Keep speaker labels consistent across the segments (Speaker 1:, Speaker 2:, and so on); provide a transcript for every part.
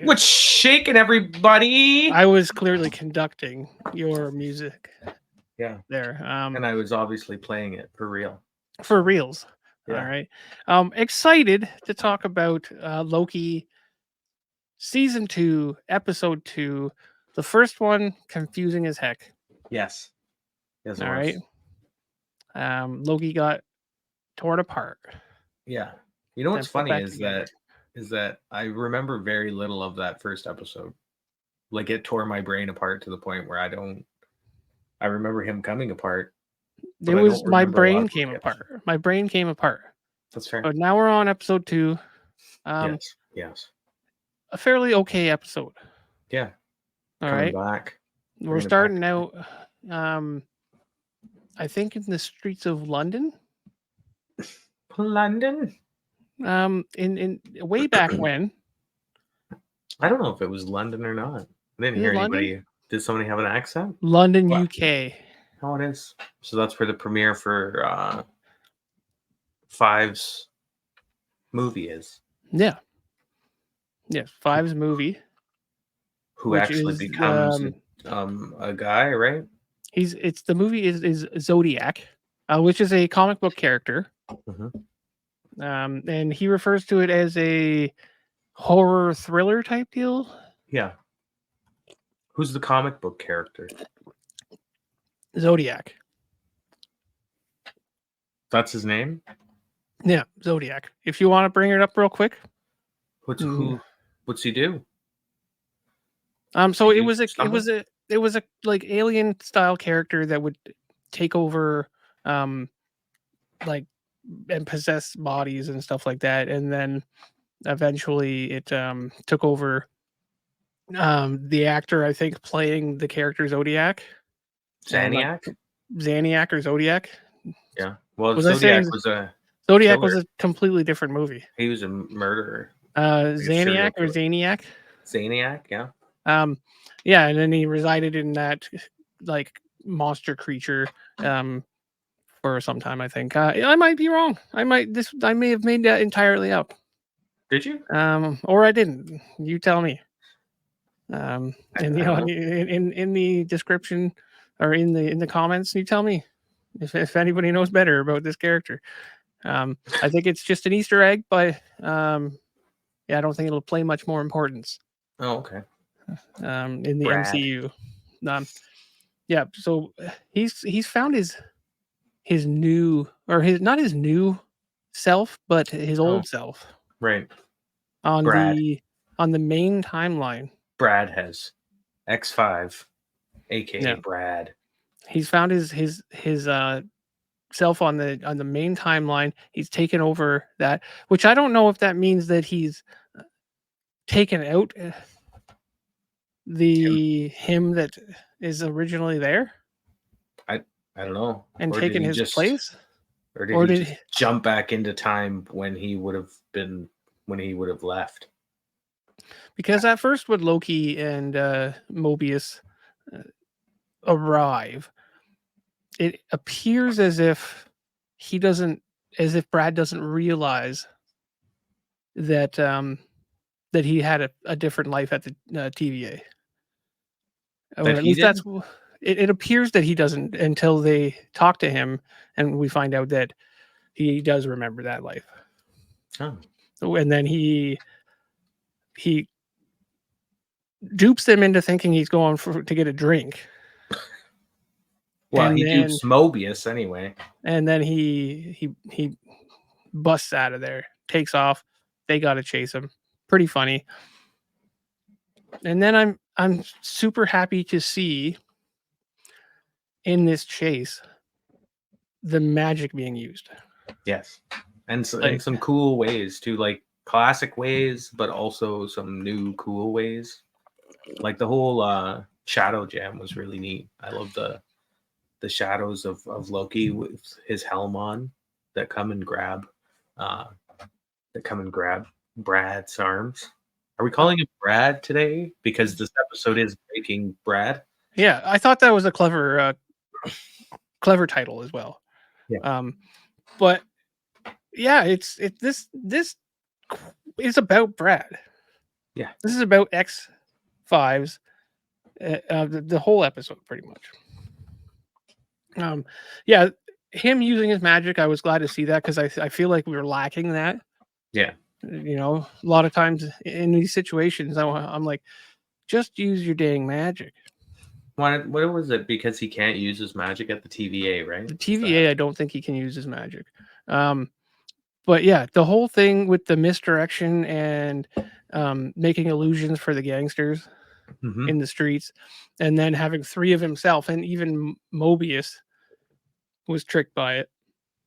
Speaker 1: What's shaking, everybody?
Speaker 2: I was clearly conducting your music.
Speaker 1: Yeah.
Speaker 2: There.
Speaker 1: And I was obviously playing it for real.
Speaker 2: For reals.
Speaker 1: Yeah.
Speaker 2: All right. Excited to talk about Loki season 2, episode 2. The first one confusing as heck.
Speaker 1: Yes. Yes, it
Speaker 2: All
Speaker 1: was.
Speaker 2: right. Loki got torn apart.
Speaker 1: Yeah. You know what's
Speaker 2: Then put
Speaker 1: funny
Speaker 2: back
Speaker 1: is
Speaker 2: together.
Speaker 1: that I remember very little of that first episode. Like it tore my brain apart to the point where I remember him coming apart.
Speaker 2: It was my brain came apart. My brain came apart.
Speaker 1: That's fair.
Speaker 2: But now we're on episode 2.
Speaker 1: Yes.
Speaker 2: A fairly okay episode.
Speaker 1: Yeah.
Speaker 2: All
Speaker 1: Coming
Speaker 2: right.
Speaker 1: back.
Speaker 2: We're starting out I think in the streets of London.
Speaker 1: London?
Speaker 2: In way back when.
Speaker 1: I don't know if it was London or not. I didn't hear anybody. London? Did somebody have an accent?
Speaker 2: London, UK.
Speaker 1: Oh, it is. So that's where the premiere for Five's movie is.
Speaker 2: Yeah. Yes, Five's movie.
Speaker 1: Who actually becomes a guy, right?
Speaker 2: The movie is Zodiac, which is a comic book character. Mm-hmm. And he refers to it as a horror thriller type deal.
Speaker 1: Yeah. Who's the comic book character?
Speaker 2: Zodiac.
Speaker 1: That's his name?
Speaker 2: Yeah, Zodiac. If you want to bring it up real quick.
Speaker 1: What's he do?
Speaker 2: So it was a like alien style character that would take over like and possess bodies and stuff like that, and then eventually it took over the actor, I think, playing the character Zodiac.
Speaker 1: Zaniac
Speaker 2: or Zodiac.
Speaker 1: Yeah. Well, Zodiac was a
Speaker 2: completely different movie.
Speaker 1: He was a murderer.
Speaker 2: Zaniac or Zaniac?
Speaker 1: Zaniac, yeah.
Speaker 2: Yeah, and then he resided in that like monster creature for some time, I think. I might be wrong. I may have made that entirely up.
Speaker 1: Did you?
Speaker 2: Or I didn't. You tell me. And in the description or in the comments, you tell me if anybody knows better about this character. I think it's just an Easter egg, but I don't think it'll play much more importance.
Speaker 1: Oh, okay.
Speaker 2: In the MCU. Yeah, so he's found his new, or not his new self, but his old self.
Speaker 1: Right.
Speaker 2: On the main timeline.
Speaker 1: Brad has X5, aka Brad.
Speaker 2: He's found his self on the main timeline. He's taken over that, which I don't know if that means that he's taken out him that is originally there.
Speaker 1: I don't know.
Speaker 2: And taken his place,
Speaker 1: or did he jump back into time when he would have left?
Speaker 2: Because at first, when Loki and Mobius arrive, it appears as if Brad doesn't realize that that he had a different life at the TVA. Or at least that's it appears that he doesn't until they talk to him, and we find out that he does remember that life.
Speaker 1: Oh.
Speaker 2: And then he dupes them into thinking he's going to get a drink.
Speaker 1: Well, he dupes Mobius anyway.
Speaker 2: And then he busts out of there, takes off. They got to chase him. Pretty funny. And then I'm super happy to see in this chase the magic being used.
Speaker 1: Yes. And some cool ways too, like classic ways, but also some new cool ways. Like the whole shadow jam was really neat. I love the shadows of Loki with his helm on that come and grab Brad's arms. Are we calling him Brad today because this episode is Breaking Brad?
Speaker 2: Yeah, I thought that was a clever title as well.
Speaker 1: Yeah.
Speaker 2: But yeah, this is about Brad.
Speaker 1: Yeah.
Speaker 2: This is about X5s, the whole episode, pretty much. Yeah, him using his magic, I was glad to see that because I feel like we were lacking that.
Speaker 1: Yeah.
Speaker 2: A lot of times in these situations, I'm like, just use your dang magic.
Speaker 1: What was it? Because he can't use his magic at the TVA, right?
Speaker 2: The TVA, I don't think he can use his magic. But yeah, the whole thing with the misdirection and making illusions for the gangsters
Speaker 1: Mm-hmm.
Speaker 2: in the streets, and then having 3 of himself, and even Mobius was tricked by it.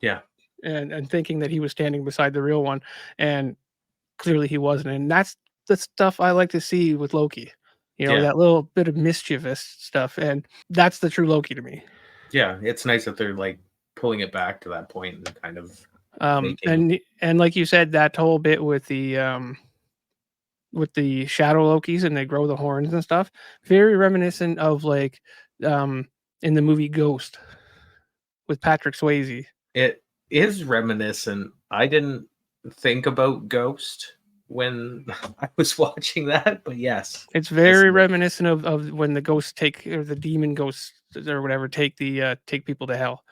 Speaker 1: Yeah.
Speaker 2: And thinking that he was standing beside the real one, and clearly he wasn't. And that's the stuff I like to see with Loki.
Speaker 1: Yeah.
Speaker 2: That little bit of mischievous stuff, and that's the true Loki to me.
Speaker 1: Yeah, it's nice that they're like pulling it back to that point and kind of
Speaker 2: and like you said, that whole bit with the shadow Lokis, and they grow the horns and stuff, very reminiscent of like in the movie Ghost with Patrick Swayze.
Speaker 1: It is reminiscent. I didn't think about Ghost when I was watching that, but yes,
Speaker 2: it's very reminiscent of when the ghosts take, or the demon ghosts or whatever, take people to hell.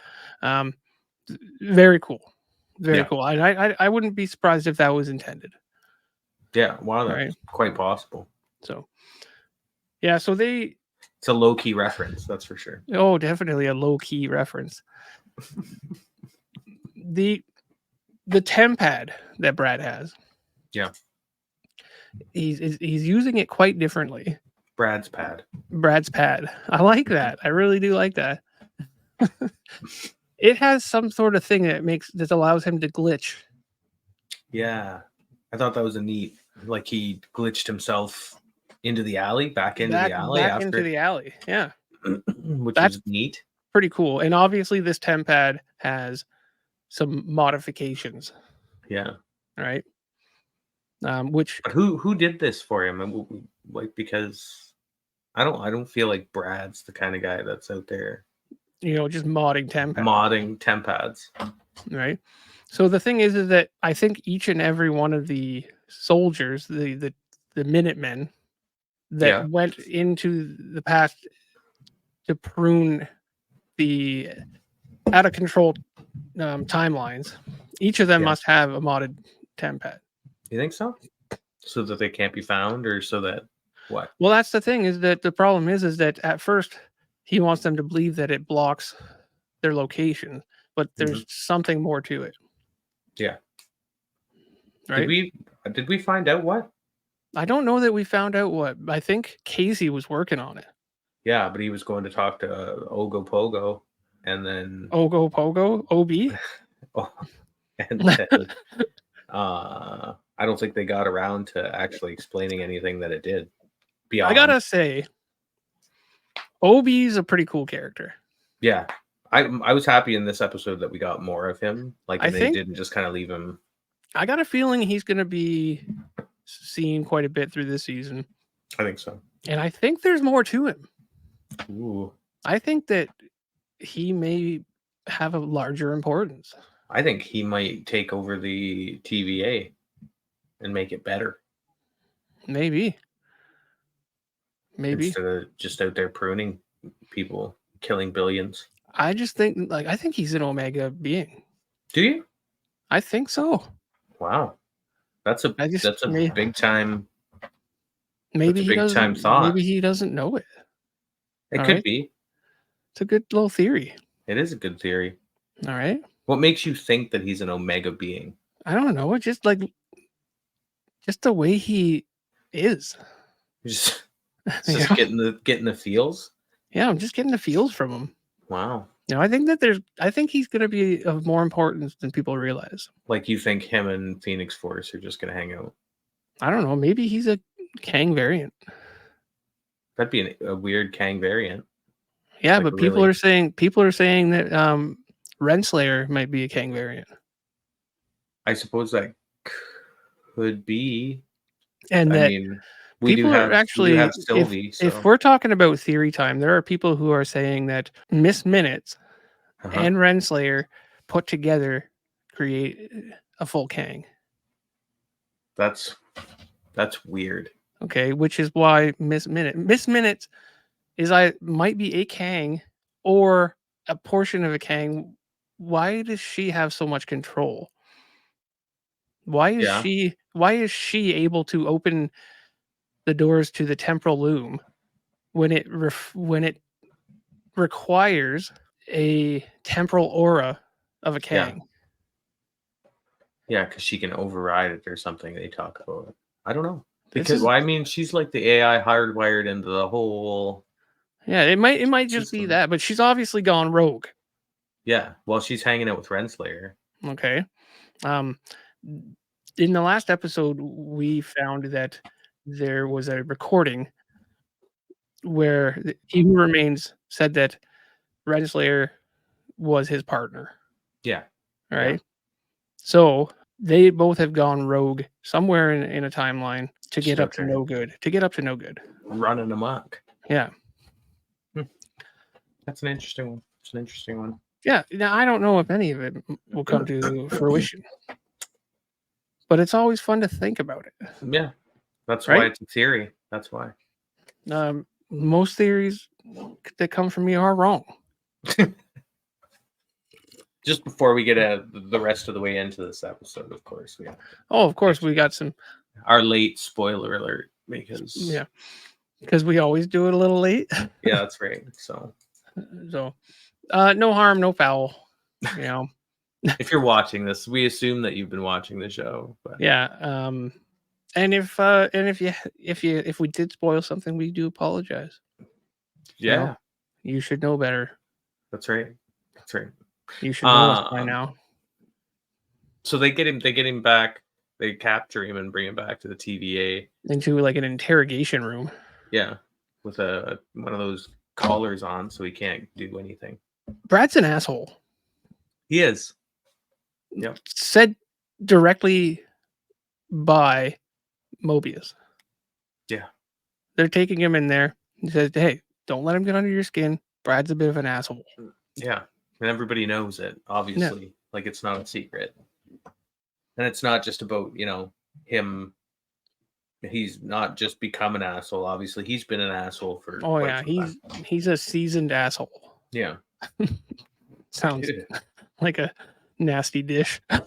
Speaker 2: Very cool, very cool. I wouldn't be surprised if that was intended.
Speaker 1: Yeah, wow, that's quite possible.
Speaker 2: So yeah, so
Speaker 1: it's a low-key reference, that's for sure.
Speaker 2: Oh, definitely a low-key reference. The tempad that Brad has,
Speaker 1: yeah,
Speaker 2: he's using it quite differently.
Speaker 1: Brad's pad.
Speaker 2: I like that. I really do like that. It has some sort of thing that allows him to glitch.
Speaker 1: Yeah, I thought that was a neat. Like he glitched himself into the alley, back into the alley.
Speaker 2: Yeah,
Speaker 1: which is neat.
Speaker 2: Pretty cool. And obviously, this tempad has some modifications.
Speaker 1: Yeah.
Speaker 2: Right.
Speaker 1: But who did this for him? Like, because I don't feel like Brad's the kind of guy that's out there.
Speaker 2: Just modding
Speaker 1: tempads.
Speaker 2: Right. So the thing is that I think each and every one of the soldiers, the Minutemen that went into the past to prune the out of control timelines, each of them must have a modded tempad.
Speaker 1: You think so? So that they can't be found, or so that what?
Speaker 2: Well, that's the thing, is that the problem is that at first he wants them to believe that it blocks their location, but there's something more to it.
Speaker 1: Yeah.
Speaker 2: Right?
Speaker 1: Did we find out what?
Speaker 2: I don't know that we found out what. I think Casey was working on it.
Speaker 1: Yeah, but he was going to talk to Ogopogo, and then
Speaker 2: Ogopogo? OB?
Speaker 1: and then, I don't think they got around to actually explaining anything that it did.
Speaker 2: I gotta say, OB's a pretty cool character.
Speaker 1: Yeah. I was happy in this episode that we got more of him. Like, they didn't just kind of leave him.
Speaker 2: I got a feeling he's going to be seen quite a bit through this season.
Speaker 1: I think so.
Speaker 2: And I think there's more to him.
Speaker 1: Ooh.
Speaker 2: I think that he may have a larger importance.
Speaker 1: I think he might take over the TVA and make it better.
Speaker 2: Maybe.
Speaker 1: Instead of just out there pruning people, killing billions.
Speaker 2: I just think, I think he's an Omega being.
Speaker 1: Do you?
Speaker 2: I think so.
Speaker 1: Wow. That's a big time.
Speaker 2: Maybe
Speaker 1: he doesn't. Time thought.
Speaker 2: Maybe he doesn't know it.
Speaker 1: It could be.
Speaker 2: It's a good little theory.
Speaker 1: It is a good theory.
Speaker 2: All right.
Speaker 1: What makes you think that he's an Omega being?
Speaker 2: I don't know. It's just the way he is.
Speaker 1: Just getting the feels.
Speaker 2: Yeah, I'm just getting the feels from him.
Speaker 1: Wow.
Speaker 2: I think he's going to be of more importance than people realize.
Speaker 1: Like, you think him and Phoenix Force are just going to hang out?
Speaker 2: I don't know. Maybe he's a Kang variant.
Speaker 1: That'd be a weird Kang variant.
Speaker 2: Yeah, but people are saying that Renslayer might be a Kang variant.
Speaker 1: I suppose that could be.
Speaker 2: And we have Sylvie. If we're talking about theory time, there are people who are saying that Miss Minutes and Renslayer put together create a full Kang.
Speaker 1: That's weird.
Speaker 2: Okay, which is why Miss Minutes might be a Kang or a portion of a Kang. Why does she have so much control? Why is
Speaker 1: Yeah.
Speaker 2: she able to open the doors to the temporal loom when it requires a temporal aura of a
Speaker 1: Yeah.
Speaker 2: Kang?
Speaker 1: Yeah, because she can override it or something. They talk about it. I don't know.
Speaker 2: This
Speaker 1: Because
Speaker 2: is
Speaker 1: well, I mean, she's like the AI hardwired into the whole
Speaker 2: Yeah, it might just be
Speaker 1: system.
Speaker 2: that, but she's obviously gone rogue.
Speaker 1: Yeah. Well, she's hanging out with Renslayer.
Speaker 2: Okay. Um in the last episode we found that there was a recording where He Who Remains said that Renslayer was his partner,
Speaker 1: Yeah. Yeah.
Speaker 2: right? So they both have gone rogue somewhere in a timeline to
Speaker 1: Just
Speaker 2: get up
Speaker 1: out
Speaker 2: to
Speaker 1: there
Speaker 2: no good. To get up to no good.
Speaker 1: running amok.
Speaker 2: Yeah.
Speaker 1: That's an interesting one. It's an interesting one.
Speaker 2: Yeah. Now I don't know if any of it will come to fruition, but it's always fun to think about it,
Speaker 1: Yeah. That's why
Speaker 2: right?
Speaker 1: it's a theory. That's why.
Speaker 2: Most theories that come from me are wrong.
Speaker 1: Just before we get the rest of the way into this episode, of course, we have
Speaker 2: Oh, of course, we got some.
Speaker 1: our late spoiler alert because
Speaker 2: Because we always do it a little late.
Speaker 1: yeah, that's right. So
Speaker 2: So, no harm, no foul. You know.
Speaker 1: if you're watching this, we assume that you've been watching the show. But
Speaker 2: Yeah. And if we did spoil something, we do apologize.
Speaker 1: yeah,
Speaker 2: You should know better.
Speaker 1: that's right. That's right.
Speaker 2: You should know us by now.
Speaker 1: So they get him back. They capture him and bring him back to the TVA.
Speaker 2: Into like an interrogation room.
Speaker 1: Yeah, with one of those collars on, so he can't do anything.
Speaker 2: Brad's an asshole.
Speaker 1: He is. Yep.
Speaker 2: Said directly by Mobius.
Speaker 1: Yeah.
Speaker 2: They're taking him in there. He says, "Hey, don't let him get under your skin. Brad's a bit of an asshole."
Speaker 1: Yeah, and everybody knows it. Obviously, like it's not a secret, and it's not just about him. He's not just become an asshole. Obviously, he's been an asshole for.
Speaker 2: Oh yeah, he's a seasoned asshole.
Speaker 1: Yeah.
Speaker 2: Sounds like a nasty dish.
Speaker 1: I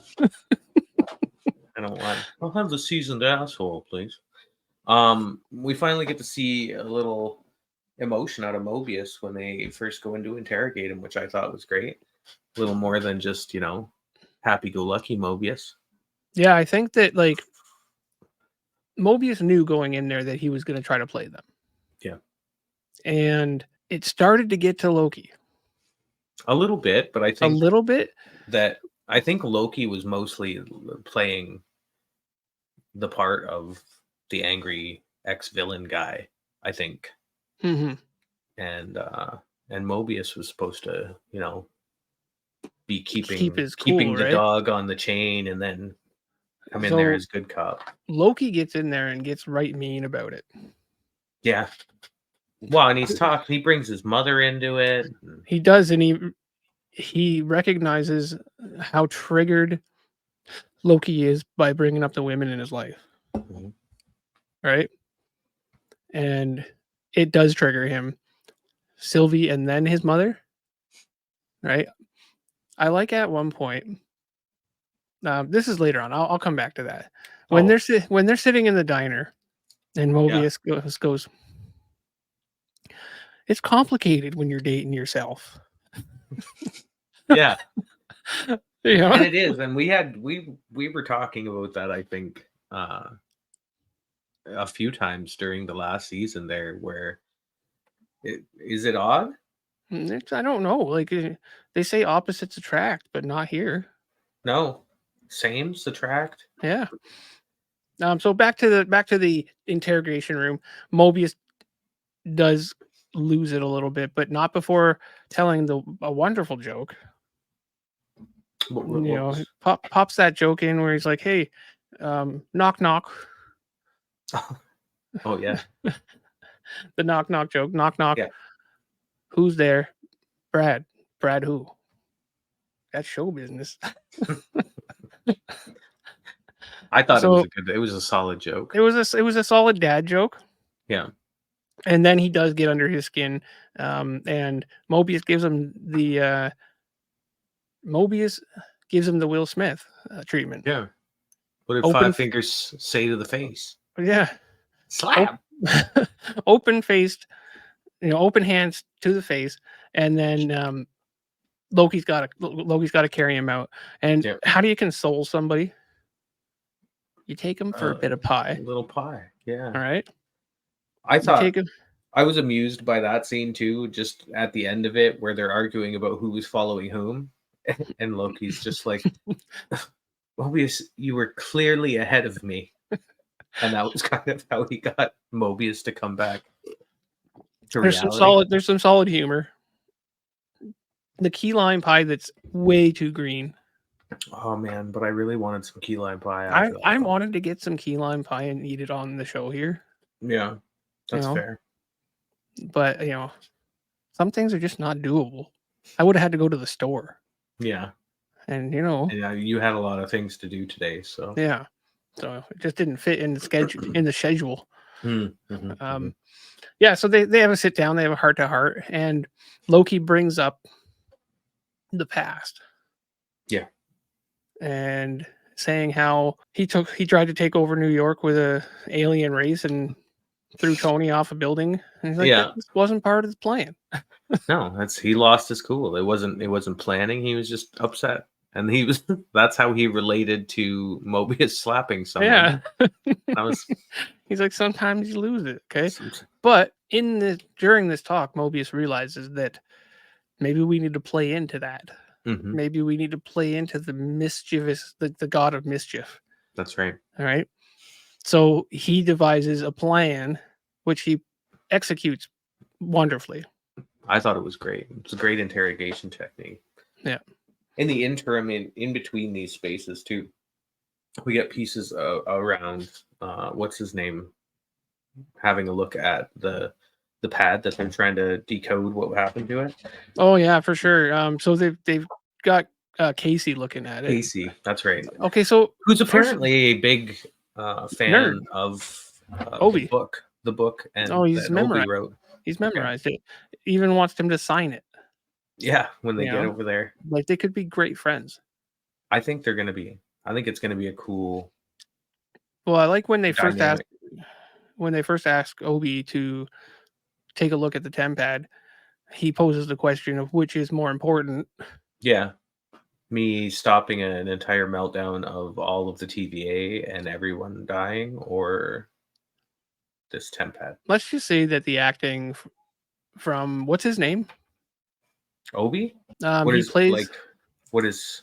Speaker 1: don't want. I'll have the seasoned asshole, please. We finally get to see a little emotion out of Mobius when they first go in to interrogate him, which I thought was great. A little more than just happy-go-lucky Mobius.
Speaker 2: Yeah, I think that like Mobius knew going in there that he was going to try to play them.
Speaker 1: Yeah.
Speaker 2: And it started to get to Loki.
Speaker 1: A little bit, but I think
Speaker 2: a little bit.
Speaker 1: I think Loki was mostly playing the part of the angry ex-villain guy, I think.
Speaker 2: Mm-hmm.
Speaker 1: And Mobius was supposed to, be keeping
Speaker 2: cool,
Speaker 1: the
Speaker 2: right?
Speaker 1: dog on the chain and then come in there as good cop.
Speaker 2: Loki gets in there and gets right mean about it.
Speaker 1: Yeah. Well, and he brings his mother into it.
Speaker 2: He does, and he recognizes how triggered Loki is by bringing up the women in his life.
Speaker 1: Mm-hmm.
Speaker 2: Right? And it does trigger him. Sylvie and then his mother. Right? I like at one point. This is later on. I'll come back to that. When they're sitting in the diner, and Mobius goes, "It's complicated when you're dating yourself."
Speaker 1: Yeah.
Speaker 2: Yeah.
Speaker 1: And it is. And we were talking about that, I think, a few times during the last season there, where is it odd?
Speaker 2: I don't know. Like they say opposites attract, but not here.
Speaker 1: No. Same attract.
Speaker 2: Yeah. So back to the interrogation room. Mobius does lose it a little bit, but not before telling a wonderful joke. Pops that joke in where he's like, "Hey, knock knock."
Speaker 1: Oh yeah.
Speaker 2: The knock knock joke. Knock knock.
Speaker 1: Yeah.
Speaker 2: Who's there? Brad. Brad who? That's show business.
Speaker 1: I thought
Speaker 2: So
Speaker 1: it was a solid joke.
Speaker 2: it was a solid dad joke.
Speaker 1: Yeah.
Speaker 2: And then he does get under his skin, and Mobius gives him the Will Smith treatment.
Speaker 1: Yeah. What did
Speaker 2: Open,
Speaker 1: Five Fingers say to the face?
Speaker 2: yeah,
Speaker 1: Slap.
Speaker 2: open faced, open hands to the face, and then Loki's got to carry him out. And
Speaker 1: Yeah.
Speaker 2: how do you console somebody? You take him for a bit of pie.
Speaker 1: A little pie. Yeah.
Speaker 2: All right.
Speaker 1: I
Speaker 2: You
Speaker 1: thought
Speaker 2: take him.
Speaker 1: I was amused by that scene too, just at the end of it where they're arguing about who was following whom. And Loki's just like, Mobius, you were clearly ahead of me. And that was kind of how he got Mobius to come back to reality.
Speaker 2: There's some solid humor. The key lime pie that's way too green.
Speaker 1: Oh man, but I really wanted some key lime pie.
Speaker 2: I wanted to get some key lime pie and eat it on the show here.
Speaker 1: Yeah, that's fair.
Speaker 2: But some things are just not doable. I would have had to go to the store.
Speaker 1: Yeah,
Speaker 2: and
Speaker 1: you had a lot of things to do today, so
Speaker 2: yeah, so it just didn't fit in the schedule.
Speaker 1: Mm-hmm.
Speaker 2: Yeah, so they have a sit down, they have a heart to heart, and Loki brings up the past.
Speaker 1: Yeah.
Speaker 2: And saying how he tried to take over New York with a alien race and threw Tony off a building. And he's like, this wasn't part of the plan.
Speaker 1: No, he lost his cool. It wasn't planning. He was just upset. And that's how he related to Mobius slapping someone.
Speaker 2: Yeah.
Speaker 1: He's
Speaker 2: like, sometimes you lose it. Okay. But during this talk, Mobius realizes that maybe we need to play into that.
Speaker 1: Mm-hmm.
Speaker 2: Maybe we need to play into the mischievous, the god of mischief.
Speaker 1: That's right.
Speaker 2: All right. So he devises a plan, which he executes wonderfully.
Speaker 1: I thought it was great. It's a great interrogation technique.
Speaker 2: Yeah.
Speaker 1: In the interim, in between these spaces too, we get pieces around what's his name, having a look at the pad that they're trying to decode what happened to it.
Speaker 2: Oh yeah, for sure. So they've got Casey looking at it.
Speaker 1: Casey, that's right.
Speaker 2: Okay, so
Speaker 1: who's apparently a big fan
Speaker 2: nerd
Speaker 1: of
Speaker 2: Obi.
Speaker 1: the book, and
Speaker 2: he's memorized.
Speaker 1: Obi wrote.
Speaker 2: He's memorized it. Even wants him to sign it.
Speaker 1: Yeah, when they get over there,
Speaker 2: like they could be great friends.
Speaker 1: I think they're gonna be. I think it's gonna be a cool.
Speaker 2: Well, I like when they first ask Obi to take a look at the TemPad. He poses the question of which is more important.
Speaker 1: Yeah, me stopping an entire meltdown of all of the TVA and everyone dying, or this TemPad.
Speaker 2: Let's just say that the acting from what's his name?
Speaker 1: Obi?
Speaker 2: What is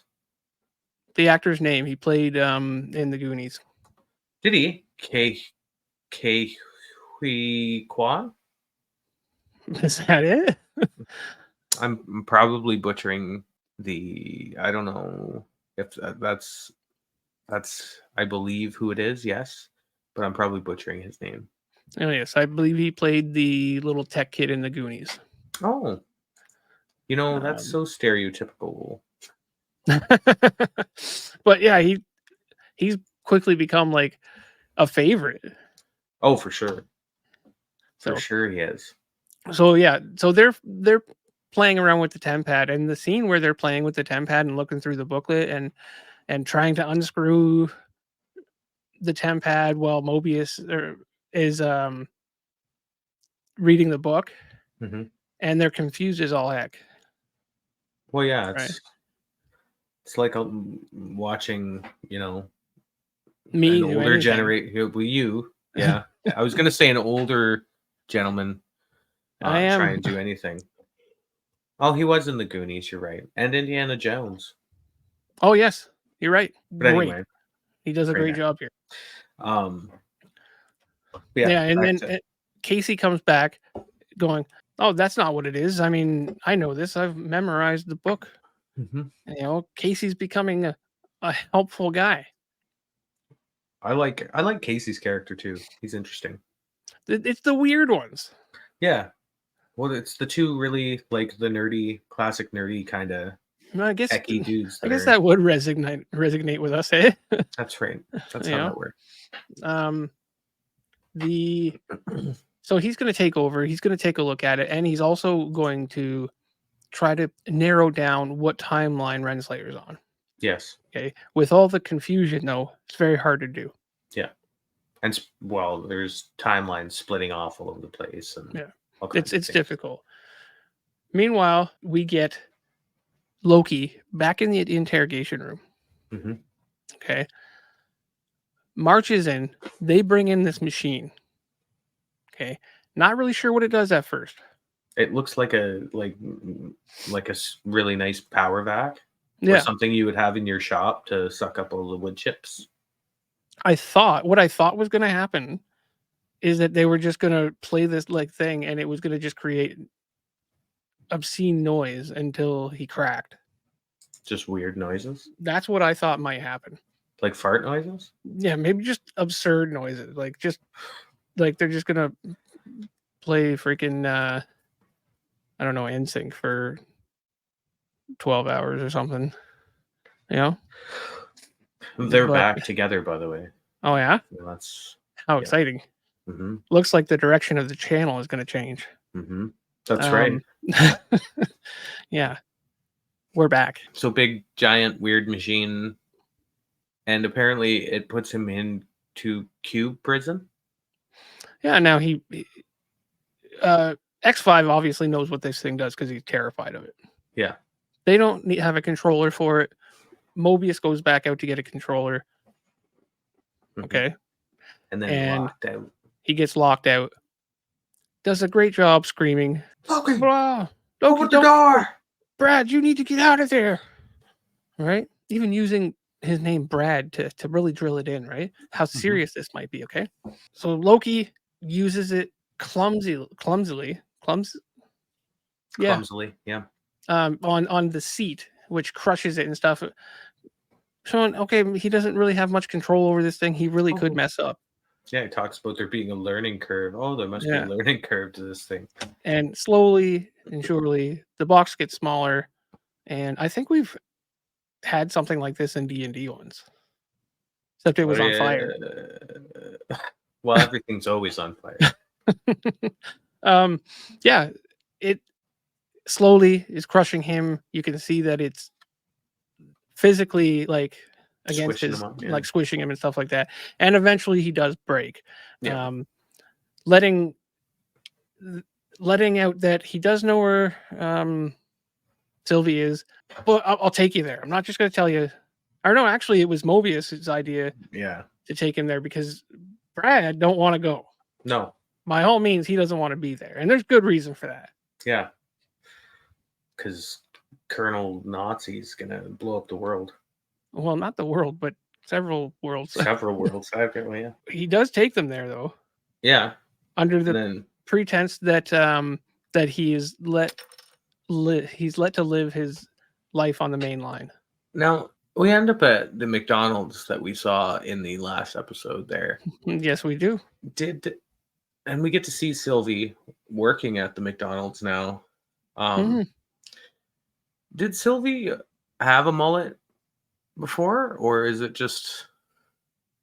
Speaker 2: the actor's name? He played in the Goonies.
Speaker 1: Did he? K Hui Kwa?
Speaker 2: Is that it?
Speaker 1: I'm probably butchering I don't know if that's I believe who it is, yes, but I'm probably butchering his name.
Speaker 2: Oh yes, I believe he played the little tech kid in the Goonies.
Speaker 1: Oh, that's so stereotypical.
Speaker 2: But yeah, he's quickly become like a favorite.
Speaker 1: Oh, for sure. For sure he is.
Speaker 2: So yeah, so they're playing around with the TemPad, and the scene where they're playing with the TemPad and looking through the booklet and trying to unscrew the TemPad while Mobius is reading the book, and they're confused as all heck.
Speaker 1: Well, yeah, it's like watching,
Speaker 2: me,
Speaker 1: an older generation. You, yeah. I was gonna say an older gentleman try and do anything. Oh, he was in the Goonies. You're right, and Indiana Jones.
Speaker 2: Oh yes, you're right.
Speaker 1: But
Speaker 2: great.
Speaker 1: Anyway,
Speaker 2: he does a great job here.
Speaker 1: Yeah,
Speaker 2: and then Casey comes back, going, "Oh, that's not what it is. I mean, I know this. I've memorized the book." Casey's becoming a helpful guy.
Speaker 1: I like Casey's character too. He's interesting.
Speaker 2: It's the weird ones.
Speaker 1: Yeah. Well, it's the two really like the nerdy, classic nerdy kind of
Speaker 2: I guess
Speaker 1: techie dudes.
Speaker 2: that would resonate with us, eh?
Speaker 1: That's right. That's
Speaker 2: You
Speaker 1: how
Speaker 2: know?
Speaker 1: that works.
Speaker 2: So he's going to take over. He's going to take a look at it, and he's also going to try to narrow down what timeline Renslayer's on.
Speaker 1: Yes.
Speaker 2: Okay. With all the confusion, though, it's very hard to do.
Speaker 1: Yeah. And well, there's timelines splitting off all over the place, and
Speaker 2: yeah,
Speaker 1: it's
Speaker 2: difficult. Meanwhile, we get Loki back in the interrogation room.
Speaker 1: Mm-hmm.
Speaker 2: Okay. Marches in. They bring in this machine. Okay. Not really sure what it does at first.
Speaker 1: It looks like a really nice power vac, or something you would have in your shop to suck up all the wood chips.
Speaker 2: What I thought was going to happen is that they were just going to play this like thing, and it was going to just create obscene noise until he cracked.
Speaker 1: Just weird noises.
Speaker 2: That's what I thought might happen.
Speaker 1: Like fart noises?
Speaker 2: Yeah, maybe just absurd noises. Like they're just gonna play freaking I don't know, NSYNC for 12 hours or something. You know?
Speaker 1: They're back together, by the way.
Speaker 2: Oh yeah?
Speaker 1: So that's
Speaker 2: how exciting.
Speaker 1: Mm-hmm.
Speaker 2: Looks like the direction of the channel is gonna change.
Speaker 1: Mm-hmm. That's right.
Speaker 2: Yeah. We're back.
Speaker 1: So big, giant, weird machine. And apparently it puts him into Cube prison.
Speaker 2: Yeah, now X5 obviously knows what this thing does because he's terrified of it.
Speaker 1: Yeah.
Speaker 2: They don't have a controller for it. Mobius goes back out to get a controller.
Speaker 1: Mm-hmm.
Speaker 2: Okay.
Speaker 1: And then locked out.
Speaker 2: He gets locked out. Does a great job screaming.
Speaker 1: Loki!
Speaker 2: Loki,
Speaker 1: open the door!
Speaker 2: Brad, you need to get out of there. Right? Even using his name Brad to really drill it in, right? How serious this might be, okay? So Loki uses it clumsily,
Speaker 1: yeah.
Speaker 2: On the seat, which crushes it and stuff. Showing, okay, he doesn't really have much control over this thing. He really could mess up.
Speaker 1: Yeah, he talks about there being a learning curve. Oh, there must be a learning curve to this thing.
Speaker 2: And slowly and surely, the box gets smaller. And I think we've had something like this in D&D once. Except it was on fire.
Speaker 1: Well, everything's always on fire.
Speaker 2: Yeah, it slowly is crushing him. You can see that it's physically like against his like squishing him and stuff like that. And eventually he does break.
Speaker 1: Yeah.
Speaker 2: Letting out that he does know where Sylvie is, but I'll take you there. I'm not just going to tell you. Or no, actually, it was Mobius's idea.
Speaker 1: Yeah.
Speaker 2: To take him there because Brad don't want to go.
Speaker 1: No.
Speaker 2: By all means, he doesn't want to be there, and there's good reason for that.
Speaker 1: Yeah. Because Colonel Nazi's gonna blow up the world.
Speaker 2: Well, not the world, but several worlds.
Speaker 1: Several worlds. Okay, well, yeah.
Speaker 2: He does take them there, though.
Speaker 1: Yeah.
Speaker 2: Under the pretense that that he is he's let to live his life on the main line.
Speaker 1: Now we end up at the McDonald's that we saw in the last episode there.
Speaker 2: Yes, we do.
Speaker 1: And we get to see Sylvie working at the McDonald's now. Did Sylvie have a mullet before, or is it just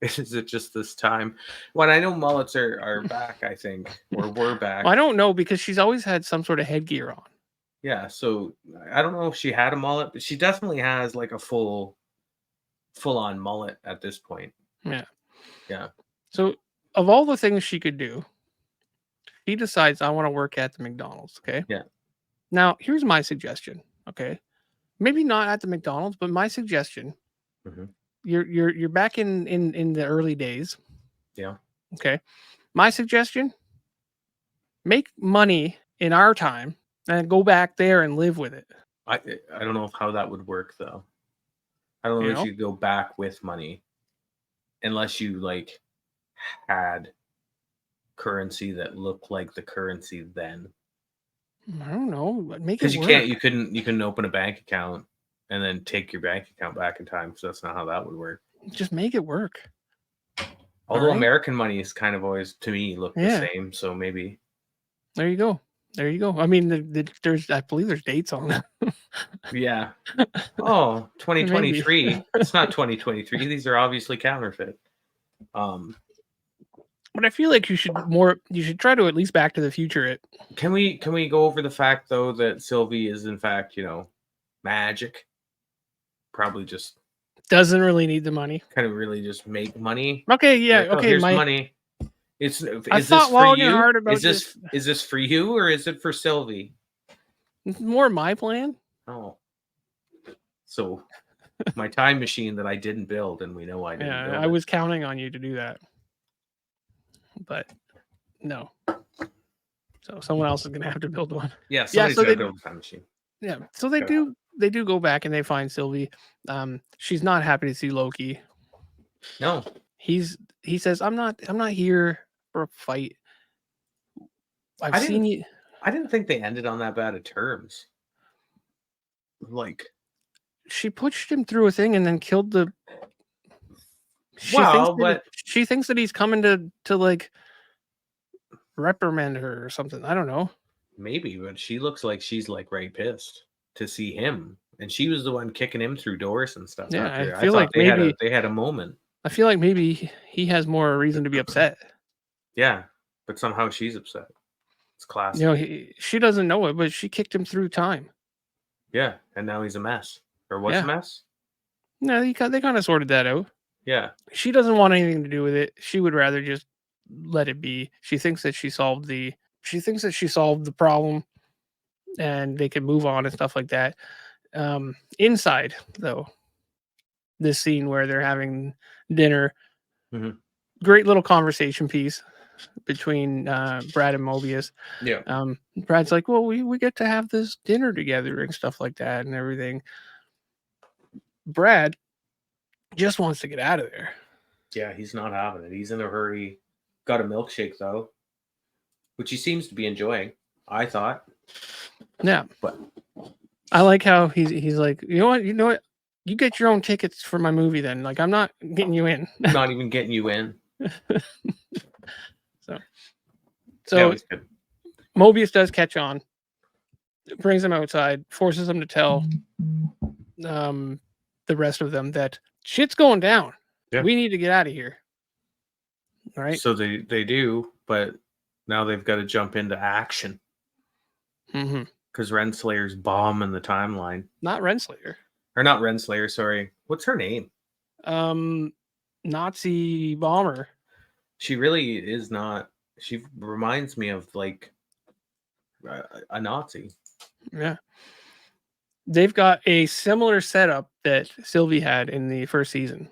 Speaker 1: this time? Well, I know mullets are back, I think, or were back.
Speaker 2: Well, I don't know because she's always had some sort of headgear on.
Speaker 1: Yeah, so I don't know if she had a mullet, but she definitely has like a full-on mullet at this point. Yeah.
Speaker 2: So of all the things she could do, he decides I want to work at the McDonald's. Okay.
Speaker 1: Yeah.
Speaker 2: Now here's my suggestion. Okay. Maybe not at the McDonald's, but my suggestion.
Speaker 1: Mm-hmm.
Speaker 2: You're back in the early days.
Speaker 1: Yeah.
Speaker 2: Okay. My suggestion: make money in our time and go back there and live with it.
Speaker 1: I don't know how that would work though. I don't know if you go back with money unless you like had currency that looked like the currency then.
Speaker 2: I don't know. Make it
Speaker 1: because you couldn't open a bank account and then take your bank account back in time. So that's not how that would work.
Speaker 2: Just make it work.
Speaker 1: Although American money is kind of always to me look the same. So maybe
Speaker 2: there you go. There you go. I mean, there's I believe there's dates on that.
Speaker 1: Yeah. Oh,
Speaker 2: Maybe.
Speaker 1: 2023. It's not 2023. These are obviously counterfeit.
Speaker 2: But I feel like you should try to at least Back to the Future it.
Speaker 1: Can we go over the fact though that Sylvie is in fact, magic? Probably just
Speaker 2: Doesn't really need the money.
Speaker 1: kind of really just make money.
Speaker 2: Okay, yeah,
Speaker 1: Like, oh,
Speaker 2: okay,
Speaker 1: here's
Speaker 2: Mike.
Speaker 1: money. Is
Speaker 2: I
Speaker 1: this
Speaker 2: thought
Speaker 1: for
Speaker 2: long and
Speaker 1: you?
Speaker 2: hard about
Speaker 1: Is this for you or is it for Sylvie?
Speaker 2: It's more my plan.
Speaker 1: Oh. So my time machine that I didn't build, and we know I didn't build
Speaker 2: I
Speaker 1: it.
Speaker 2: was counting on you to do that. But no. So someone else is gonna have to build one.
Speaker 1: Yeah, somebody's gotta build a time machine.
Speaker 2: Yeah. So they do go back and they find Sylvie. She's not happy to see Loki.
Speaker 1: No.
Speaker 2: He says, I'm not here for a fight. I've seen you.
Speaker 1: I didn't think they ended on that bad of terms. Like,
Speaker 2: she pushed him through a thing and then killed the. She thinks that he's coming to like reprimand her or something. I don't know.
Speaker 1: Maybe, but she looks like she's like right pissed to see him, and she was the one kicking him through doors and stuff.
Speaker 2: Yeah,
Speaker 1: after.
Speaker 2: I feel like maybe
Speaker 1: they had a moment.
Speaker 2: I feel like maybe he has more reason to be upset.
Speaker 1: Yeah, but somehow she's upset. It's classic.
Speaker 2: She doesn't know it, but she kicked him through time.
Speaker 1: Yeah, and now he's a mess. Or what's a mess?
Speaker 2: No, they kind of sorted that out.
Speaker 1: Yeah.
Speaker 2: She doesn't want anything to do with it. She would rather just let it be. She thinks that she solved the problem and they can move on and stuff like that. Inside, though, this scene where they're having dinner, great little conversation piece between Brad and Mobius.
Speaker 1: Yeah.
Speaker 2: Brad's like, well, we get to have this dinner together and stuff like that and everything. Brad just wants to get out of there.
Speaker 1: Yeah, he's not having it. He's in a hurry. Got a milkshake though, which he seems to be enjoying. I thought.
Speaker 2: Yeah,
Speaker 1: but
Speaker 2: I like how he's like, you know what, you get your own tickets for my movie then. Like, I'm not getting you in.
Speaker 1: Not even getting you in.
Speaker 2: So Mobius does catch on, brings him outside, forces him to tell the rest of them that shit's going down. Yeah. We need to get out of here. All right.
Speaker 1: So they do, but now they've got to jump into action. Because Renslayer's bombing the timeline.
Speaker 2: Not Renslayer.
Speaker 1: Or not Renslayer, sorry. What's her name?
Speaker 2: Nazi bomber.
Speaker 1: She really is not. She reminds me of like a Nazi.
Speaker 2: Yeah. They've got a similar setup that Sylvie had in the first season,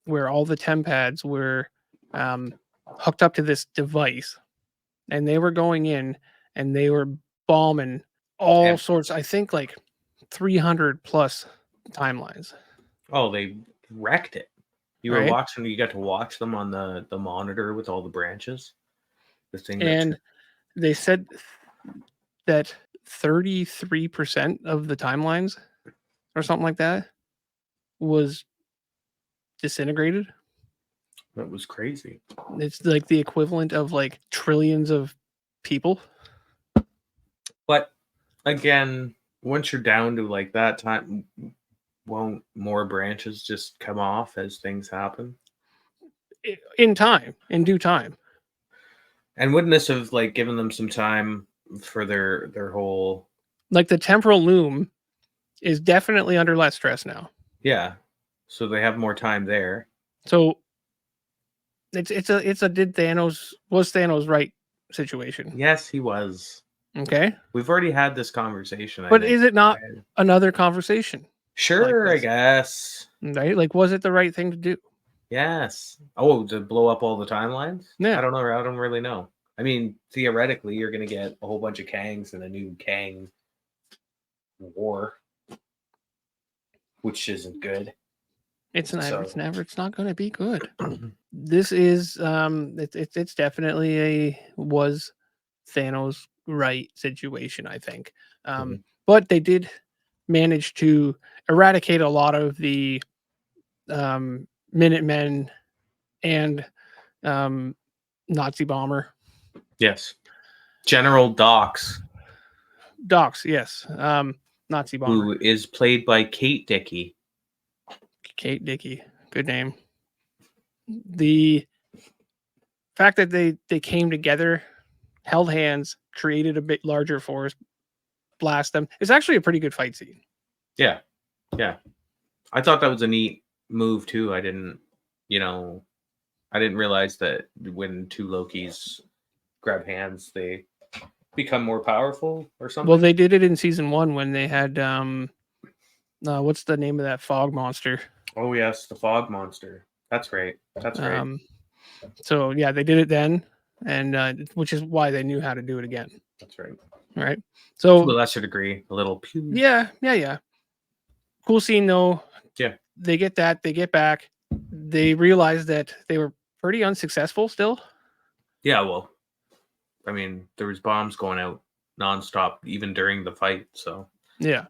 Speaker 2: where all the temp pads were hooked up to this device, and they were going in and they were bombing all sorts. I think like 300 plus timelines.
Speaker 1: Oh, they wrecked it. You were watching. You got to watch them on the monitor with all the branches. The thing.
Speaker 2: And they said that 33% of the timelines or something like that was disintegrated.
Speaker 1: That was crazy.
Speaker 2: It's like the equivalent of like trillions of people.
Speaker 1: But again, once you're down to like that time, won't more branches just come off as things happen?
Speaker 2: In due time.
Speaker 1: And wouldn't this have like given them some time for their whole,
Speaker 2: like, the temporal loom is definitely under less stress now.
Speaker 1: Yeah, so they have more time there.
Speaker 2: So it's a was Thanos right situation?
Speaker 1: Yes, he was.
Speaker 2: Okay,
Speaker 1: we've already had this conversation.
Speaker 2: But is it not another conversation?
Speaker 1: Sure, like I guess.
Speaker 2: Right? Like, was it the right thing to do?
Speaker 1: Yes. Oh, to blow up all the timelines?
Speaker 2: Yeah.
Speaker 1: I don't know. I don't really know. I mean, theoretically, you're going to get a whole bunch of Kangs and a new Kang war, which isn't good.
Speaker 2: It's not going to be good. This is it's definitely was Thanos right situation, I think. But they did manage to eradicate a lot of the Minutemen and Nazi bomber.
Speaker 1: Yes. General Dox,
Speaker 2: Dox, yes. Nazi bomber.
Speaker 1: who is played by Kate Dickie.
Speaker 2: Kate Dickie. Good name. The fact that they came together, held hands, created a bit larger force, blast them. It's actually a pretty good fight scene.
Speaker 1: Yeah. Yeah. I thought that was a neat move too. I didn't realize that when two Lokis grab hands, they become more powerful or something.
Speaker 2: Well, they did it in season 1 when they had what's the name of that fog monster?
Speaker 1: Oh yes, the fog monster. That's right. That's right.
Speaker 2: So yeah, they did it then, and which is why they knew how to do it again.
Speaker 1: That's right.
Speaker 2: All right. So
Speaker 1: to a lesser degree, a little pew.
Speaker 2: Yeah. Cool scene though.
Speaker 1: Yeah.
Speaker 2: They get that. They get back. They realize that they were pretty unsuccessful still.
Speaker 1: Yeah. Well, I mean, there was bombs going out nonstop even during the fight. So
Speaker 2: yeah.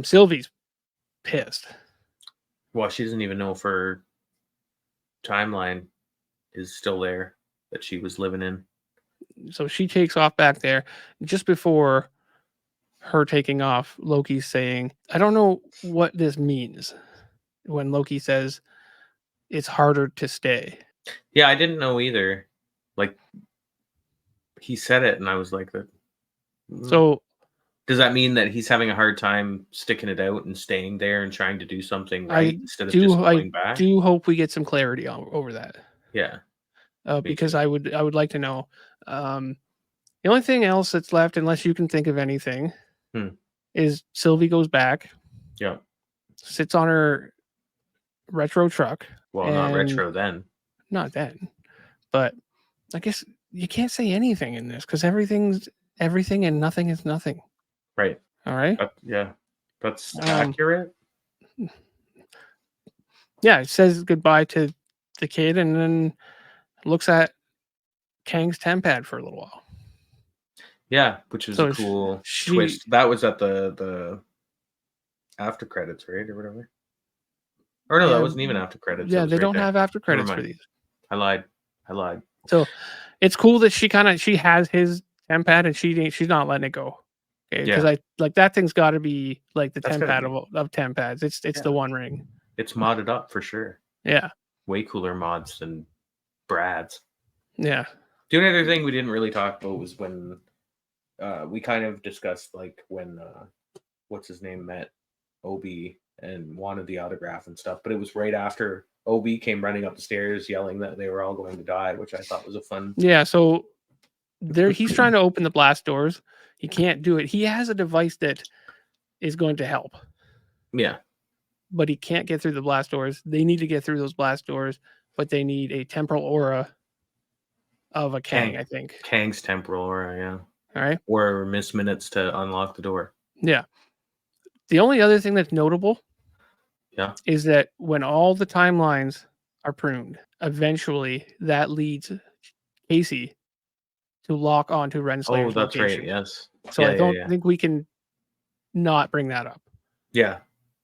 Speaker 2: Sylvie's pissed.
Speaker 1: Well, she doesn't even know if her timeline is still there that she was living in.
Speaker 2: So she takes off back there. Just before her taking off, Loki's saying, I don't know what this means. When Loki says it's harder to stay.
Speaker 1: Yeah, I didn't know either. Like, he said it and I was like,
Speaker 2: So
Speaker 1: does that mean that he's having a hard time sticking it out and staying there and trying to do something right instead of just going back?
Speaker 2: I do hope we get some clarity over that.
Speaker 1: Yeah.
Speaker 2: Because I would like to know. The only thing else that's left, unless you can think of anything, is Sylvie goes back.
Speaker 1: Yeah.
Speaker 2: Sits on her retro truck.
Speaker 1: Well, not retro then.
Speaker 2: Not then. But I guess you can't say anything in this because everything's everything and nothing is nothing.
Speaker 1: Right.
Speaker 2: All right.
Speaker 1: Yeah. That's accurate.
Speaker 2: Yeah. It says goodbye to the kid and then looks at Kang's tempad for a little while.
Speaker 1: Yeah, which was a cool twist. That was at the after credits, right? Or whatever. Or no, that wasn't even after credits.
Speaker 2: Yeah, they don't have after credits for these.
Speaker 1: I lied.
Speaker 2: So it's cool that she has his tempad and she's not letting it go. Okay, because I like that thing's got to be like the tempad of tempads. It's the One Ring.
Speaker 1: It's modded up for sure.
Speaker 2: Yeah,
Speaker 1: way cooler mods than Brad's.
Speaker 2: Yeah.
Speaker 1: The only other thing we didn't really talk about was when we kind of discussed like when what's his name met Obi and wanted the autograph and stuff, but it was right after Obi came running up the stairs yelling that they were all going to die, which I thought was a fun.
Speaker 2: Yeah, so he's trying to open the blast doors. He can't do it. He has a device that is going to help.
Speaker 1: Yeah.
Speaker 2: But he can't get through the blast doors. They need to get through those blast doors, but they need a temporal aura of a Kang, I think.
Speaker 1: Kang's temporal aura, yeah.
Speaker 2: All right.
Speaker 1: Or miss minutes to unlock the door.
Speaker 2: Yeah. The only other thing that's notable is that when all the timelines are pruned, eventually that leads Casey to lock onto Renslayer's
Speaker 1: that's
Speaker 2: location.
Speaker 1: Right, yes.
Speaker 2: So I don't think we can not bring that up.
Speaker 1: Yeah,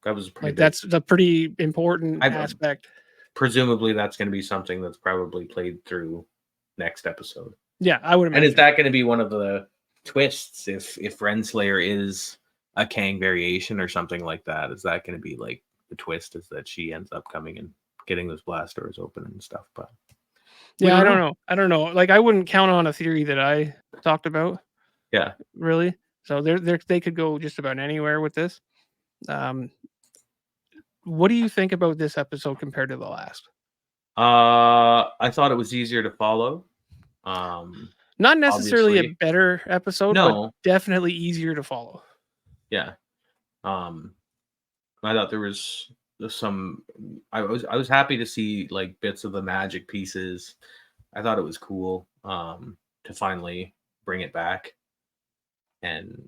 Speaker 1: that was pretty
Speaker 2: that's a pretty important aspect.
Speaker 1: Presumably that's going to be something that's probably played through next episode.
Speaker 2: Yeah, I would imagine.
Speaker 1: And is that going to be one of the twists if Renslayer is a Kang variation or something like that? Is that going to be like the twist is that she ends up coming and getting those blast doors open and stuff? But
Speaker 2: yeah, I don't know. Like I wouldn't count on a theory that I talked about.
Speaker 1: Yeah.
Speaker 2: Really? So they could go just about anywhere with this. What do you think about this episode compared to the last?
Speaker 1: I thought it was easier to follow.
Speaker 2: Not necessarily a better episode, but definitely easier to follow.
Speaker 1: Yeah. I thought there was some. I was happy to see like bits of the magic pieces. I thought it was cool to finally bring it back and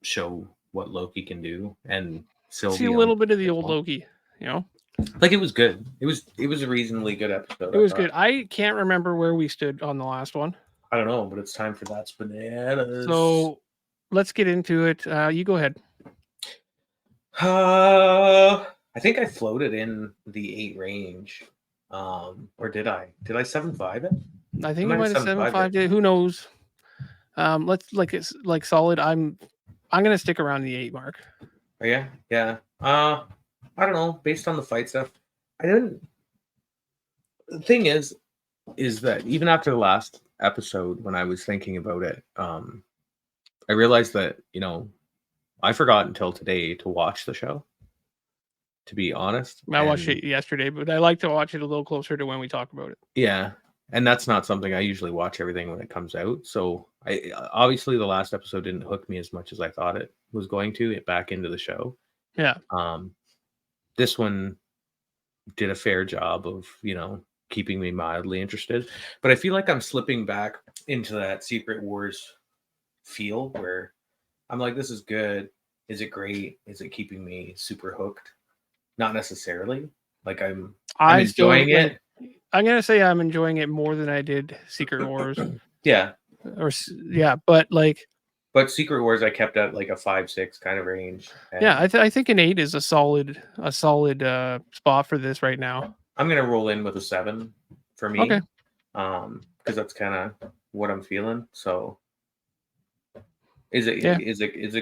Speaker 1: show what Loki can do and Sylvie.
Speaker 2: See a little bit of the old Loki, you know.
Speaker 1: Like it was good. It was a reasonably good episode.
Speaker 2: It was good. I can't remember where we stood on the last one.
Speaker 1: I don't know, but it's time for That's Bananas.
Speaker 2: So let's get into it. You go ahead.
Speaker 1: I think I floated in the 8 range. Or did I? Did I 7.5 it?
Speaker 2: I think it might have 7.5. Who knows? Let's it's like solid. I'm gonna stick around the 8 mark.
Speaker 1: Oh, yeah, yeah. I don't know. Based on the fight stuff, I didn't. The thing is that even after the last episode, when I was thinking about it, I realized that I forgot until today to watch the show. To be honest,
Speaker 2: I watched it yesterday, but I like to watch it a little closer to when we talk about it.
Speaker 1: Yeah, and that's not something I usually watch everything when it comes out. So I obviously the last episode didn't hook me as much as I thought it was going to. It back into the show.
Speaker 2: Yeah.
Speaker 1: This one did a fair job of keeping me mildly interested, but I feel like I'm slipping back into that Secret Wars feel where I'm like, this is good. Is it great? Is it keeping me super hooked? Not necessarily. Like I'm enjoying it.
Speaker 2: I'm gonna say I'm enjoying it more than I did Secret Wars.
Speaker 1: Yeah.
Speaker 2: But
Speaker 1: Secret Wars I kept at like a 5-6 kind of range.
Speaker 2: Yeah, I think an 8 is a solid spot for this right now.
Speaker 1: I'm gonna roll in with a 7 for me.
Speaker 2: Okay.
Speaker 1: Because that's kind of what I'm feeling. So is it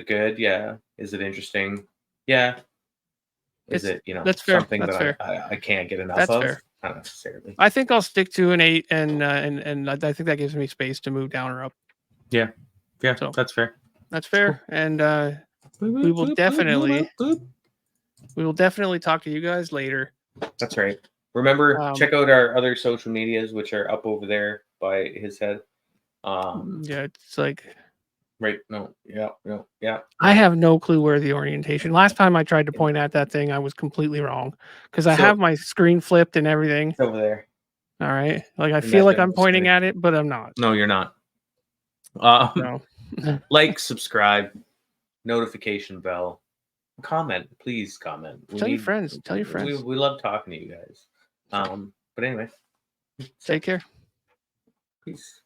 Speaker 1: good? Yeah. Is it interesting? Yeah. Is it
Speaker 2: that's fair.
Speaker 1: something
Speaker 2: that's
Speaker 1: that
Speaker 2: fair.
Speaker 1: I can't get enough
Speaker 2: That's
Speaker 1: of?
Speaker 2: Fair.
Speaker 1: Not necessarily.
Speaker 2: I think I'll stick to an 8, and I think that gives me space to move down or up.
Speaker 1: Yeah. So, that's fair.
Speaker 2: That's fair. Cool. And we will definitely talk to you guys later.
Speaker 1: That's right. Remember, check out our other social medias, which are up over there by his head.
Speaker 2: Yeah, it's like
Speaker 1: right. No. Yeah.
Speaker 2: I have no clue where the orientation. Last time I tried to point at that thing, I was completely wrong because I have my screen flipped and everything.
Speaker 1: It's over there.
Speaker 2: All right. Like I feel like I'm pointing at it, but I'm not.
Speaker 1: No, you're not.
Speaker 2: No.
Speaker 1: Like, subscribe, notification bell, comment. Please comment.
Speaker 2: Tell your friends.
Speaker 1: We love talking to you guys. But anyway,
Speaker 2: take care.
Speaker 1: Peace.